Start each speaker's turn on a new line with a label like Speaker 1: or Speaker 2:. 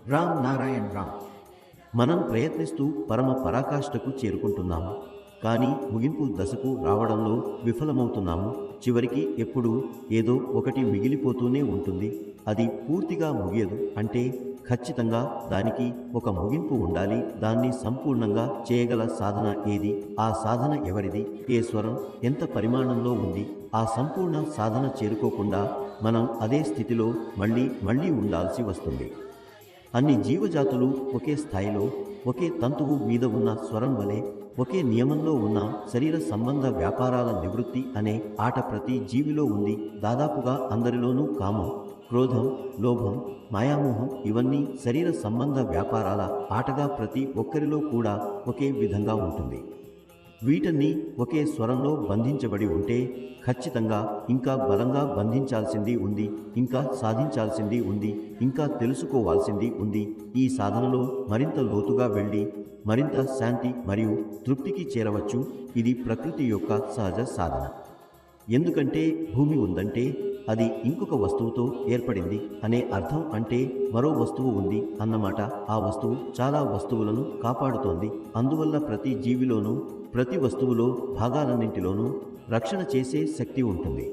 Speaker 1: రామ్ నారాయణ్ రామ్. మనం ప్రయత్నిస్తూ పరమ పరాకాష్ఠకు చేరుకుంటున్నాము, కానీ ముగింపు దశకు రావడంలో విఫలమవుతున్నాము. చివరికి ఎప్పుడూ ఏదో ఒకటి మిగిలిపోతూనే ఉంటుంది. అది పూర్తిగా ముగియదు. అంటే ఖచ్చితంగా దానికి ఒక ముగింపు ఉండాలి. దాన్ని సంపూర్ణంగా చేయగల సాధన ఏది? ఆ సాధన ఎవరిది? ఏ స్వరం ఎంత పరిమాణంలో ఉంది? ఆ సంపూర్ణ సాధన చేరుకోకుండా మనం అదే స్థితిలో మళ్ళీ మళ్ళీ ఉండాల్సి వస్తుంది. అన్ని జీవజాతులు ఒకే స్థాయిలో, ఒకే తంతువు మీద ఉన్న స్వరం వలె, ఒకే నియమంలో ఉన్న శరీర సంబంధ వ్యాపారాల నివృత్తి అనే ఆట ప్రతి జీవిలో ఉంది. దాదాపుగా అందరిలోనూ కామం, క్రోధం, లోభం, మాయామోహం ఇవన్నీ శరీర సంబంధ వ్యాపారాల ఆటగా ప్రతి ఒక్కరిలో కూడా ఒకే విధంగా ఉంటుంది. వీటన్ని ఒకే స్వరంలో బంధించబడి ఉంటే ఖచ్చితంగా ఇంకా బలంగా బంధించాల్సింది ఉంది, ఇంకా సాధించాల్సింది ఉంది, ఇంకా తెలుసుకోవాల్సింది ఉంది. ఈ సాధనలో మరింత లోతుగా వెళ్ళి మరింత శాంతి మరియు తృప్తికి చేరవచ్చు. ఇది ప్రకృతి యొక్క సహజ సాధన. ఎందుకంటే భూమి ఉందంటే అది ఇంకొక వస్తువుతో ఏర్పడింది అనే అర్థం. అంటే మరో వస్తువు ఉంది అన్నమాట. ఆ వస్తువు చాలా వస్తువులను కాపాడుతోంది. అందువల్ల ప్రతి జీవిలోనూ, ప్రతి వస్తువులో, భాగాలన్నింటిలోనూ రక్షణ చేసే శక్తి ఉంటుంది.